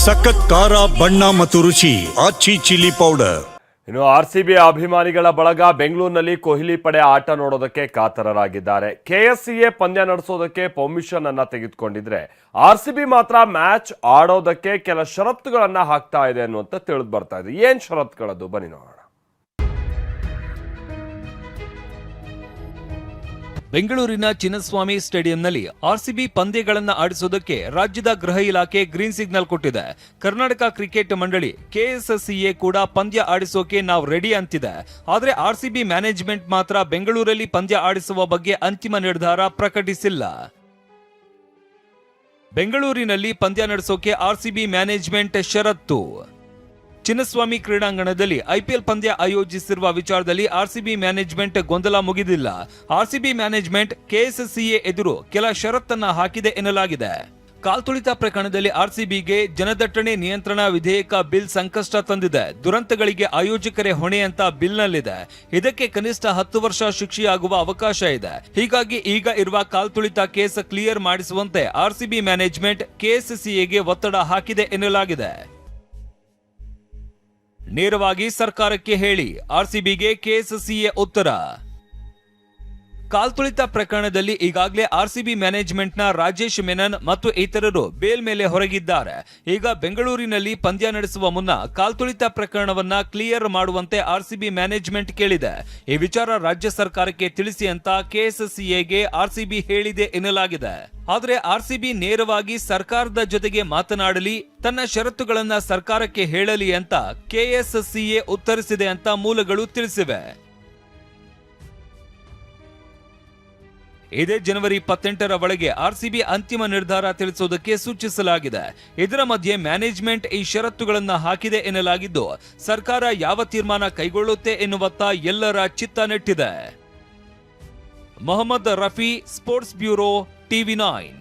ಸಖತ್ ಖಾರ ಬಣ್ಣ ಮತ್ತು ರುಚಿ ಆಚಿ ಚಿಲ್ಲಿ ಪೌಡರ್. ಇನ್ನು ಆರ್ಸಿಬಿ ಅಭಿಮಾನಿಗಳ ಬಳಗ ಬೆಂಗಳೂರಿನಲ್ಲಿ ಕೊಹ್ಲಿ ಪಡೆ ಆಟ ನೋಡೋದಕ್ಕೆ ಕಾತರರಾಗಿದ್ದಾರೆ. ಕೆಎಸ್ಸಿಎ ಪಂದ್ಯ ನಡೆಸೋದಕ್ಕೆ ಪರ್ಮಿಷನ್ ಅನ್ನ ತೆಗೆದುಕೊಂಡಿದ್ರೆ ಆರ್ಸಿಬಿ ಮಾತ್ರ ಮ್ಯಾಚ್ ಆಡೋದಕ್ಕೆ ಕೆಲ ಷರತ್ತುಗಳನ್ನ ಹಾಕ್ತಾ ಇದೆ ಅನ್ನುವಂತ ತಿಳಿದು ಬರ್ತಾ ಇದೆ. ಏನ್ ಷರತ್ತುಗಳದ್ದು ಬನ್ನಿ ನೋಡೋಣ. ಬೆಂಗಳೂರಿನ ಚಿನ್ನಸ್ವಾಮಿ ಸ್ಟೇಡಿಯಂನಲ್ಲಿ ಆರ್ಸಿಬಿ ಪಂದ್ಯಗಳನ್ನು ಆಡಿಸುವುದಕ್ಕೆ ರಾಜ್ಯದ ಗೃಹ ಇಲಾಖೆ ಗ್ರೀನ್ ಸಿಗ್ನಲ್ ಕೊಟ್ಟಿದೆ. ಕರ್ನಾಟಕ ಕ್ರಿಕೆಟ್ ಮಂಡಳಿ ಕೆಎಸ್ಸಿಎ ಕೂಡ ಪಂದ್ಯ ಆಡಿಸೋಕೆ ನಾವು ರೆಡಿ ಅಂತಿದೆ. ಆದರೆ ಆರ್ಸಿಬಿ ಮ್ಯಾನೇಜ್ಮೆಂಟ್ ಮಾತ್ರ ಬೆಂಗಳೂರಲ್ಲಿ ಪಂದ್ಯ ಆಡಿಸುವ ಬಗ್ಗೆ ಅಂತಿಮ ನಿರ್ಧಾರ ಪ್ರಕಟಿಸಿಲ್ಲ. ಬೆಂಗಳೂರಿನಲ್ಲಿ ಪಂದ್ಯ ನಡೆಸೋಕೆ ಆರ್ಸಿಬಿ ಮ್ಯಾನೇಜ್ಮೆಂಟ್ ಷರತ್ತು. ಚಿನ್ನಸ್ವಾಮಿ ಕ್ರೀಡಾಂಗಣದಲ್ಲಿ ಐಪಿಎಲ್ ಪಂದ್ಯ ಆಯೋಜಿಸಿರುವ ವಿಚಾರದಲ್ಲಿ ಆರ್ಸಿಬಿ ಮ್ಯಾನೇಜ್ಮೆಂಟ್ ಗೊಂದಲ ಮುಗಿದಿಲ್ಲ. ಆರ್ಸಿಬಿ ಮ್ಯಾನೇಜ್ಮೆಂಟ್ ಕೆಎಸ್ಸಿಎ ಎದುರು ಕೆಲ ಷರತ್ತನ್ನ ಹಾಕಿದೆ ಎನ್ನಲಾಗಿದೆ. ಕಾಲ್ತುಳಿತ ಪ್ರಕರಣದಲ್ಲಿ ಆರ್ಸಿಬಿಗೆ ಜನದಟ್ಟಣೆ ನಿಯಂತ್ರಣ ವಿಧೇಯಕ ಬಿಲ್ ಸಂಕಷ್ಟ ತಂದಿದೆ. ದುರಂತಗಳಿಗೆ ಆಯೋಜಕರೇ ಹೊಣೆ ಅಂತ ಬಿಲ್ನಲ್ಲಿದೆ. ಇದಕ್ಕೆ ಕನಿಷ್ಠ 10 ವರ್ಷ ಶಿಕ್ಷೆಯಾಗುವ ಅವಕಾಶ ಇದೆ. ಹೀಗಾಗಿ ಈಗ ಇರುವ ಕಾಲ್ತುಳಿತ ಕೇಸ್ ಕ್ಲಿಯರ್ ಮಾಡಿಸುವಂತೆ ಆರ್ಸಿಬಿ ಮ್ಯಾನೇಜ್ಮೆಂಟ್ ಕೆಎಸ್ಸಿಎಗೆ ಒತ್ತಡ ಹಾಕಿದೆ ಎನ್ನಲಾಗಿದೆ. ನೇರವಾಗಿ ಸರ್ಕಾರಕ್ಕೆ ಹೇಳಿ, ಆರ್ಸಿಬಿಗೆ ಕೆಎಸ್ಸಿಎ ಉತ್ತರ. ಕಾಲ್ತುಳಿತ ಪ್ರಕರಣದಲ್ಲಿ ಈಗಾಗಲೇ ಆರ್ಸಿಬಿ ಮ್ಯಾನೇಜ್ಮೆಂಟ್ನ ರಾಜೇಶ್ ಮೆನನ್ ಮತ್ತು ಇತರರು ಬೇಲ್ ಮೇಲೆ ಹೊರಗಿದ್ದಾರೆ. ಈಗ ಬೆಂಗಳೂರಿನಲ್ಲಿ ಪಂದ್ಯ ನಡೆಸುವ ಮುನ್ನ ಕಾಲ್ತುಳಿತ ಪ್ರಕರಣವನ್ನ ಕ್ಲಿಯರ್ ಮಾಡುವಂತೆ ಆರ್ಸಿಬಿ ಮ್ಯಾನೇಜ್ಮೆಂಟ್ ಕೇಳಿದೆ. ಈ ವಿಚಾರ ರಾಜ್ಯ ಸರ್ಕಾರಕ್ಕೆ ತಿಳಿಸಿ ಅಂತ ಕೆಎಸ್ಸಿಎಗೆ ಆರ್ಸಿಬಿ ಹೇಳಿದೆ ಎನ್ನಲಾಗಿದೆ. ಆದರೆ ಆರ್ಸಿಬಿ ನೇರವಾಗಿ ಸರ್ಕಾರದ ಜೊತೆಗೆ ಮಾತನಾಡಲಿ, ತನ್ನ ಷರತ್ತುಗಳನ್ನ ಸರ್ಕಾರಕ್ಕೆ ಹೇಳಲಿ ಅಂತ ಕೆಎಸ್ಸಿಎ ಉತ್ತರಿಸಿದೆ ಅಂತ ಮೂಲಗಳು ತಿಳಿಸಿವೆ. ಇದೇ ಜನವರಿ 28ರ ಒಳಗೆ ಆರ್ಸಿಬಿ ಅಂತಿಮ ನಿರ್ಧಾರ ತಿಳಿಸುವುದಕ್ಕೆ ಸೂಚಿಸಲಾಗಿದೆ. ಇದರ ಮಧ್ಯೆ ಮ್ಯಾನೇಜ್ಮೆಂಟ್ ಈ ಷರತ್ತುಗಳನ್ನು ಹಾಕಿದೆ ಎನ್ನಲಾಗಿದ್ದು, ಸರ್ಕಾರ ಯಾವ ತೀರ್ಮಾನ ಕೈಗೊಳ್ಳುತ್ತೆ ಎನ್ನುವತ್ತ ಎಲ್ಲರ ಚಿತ್ತ ನೆಟ್ಟಿದೆ. Mohammed Rafi, sports bureau, ಟಿವಿ9.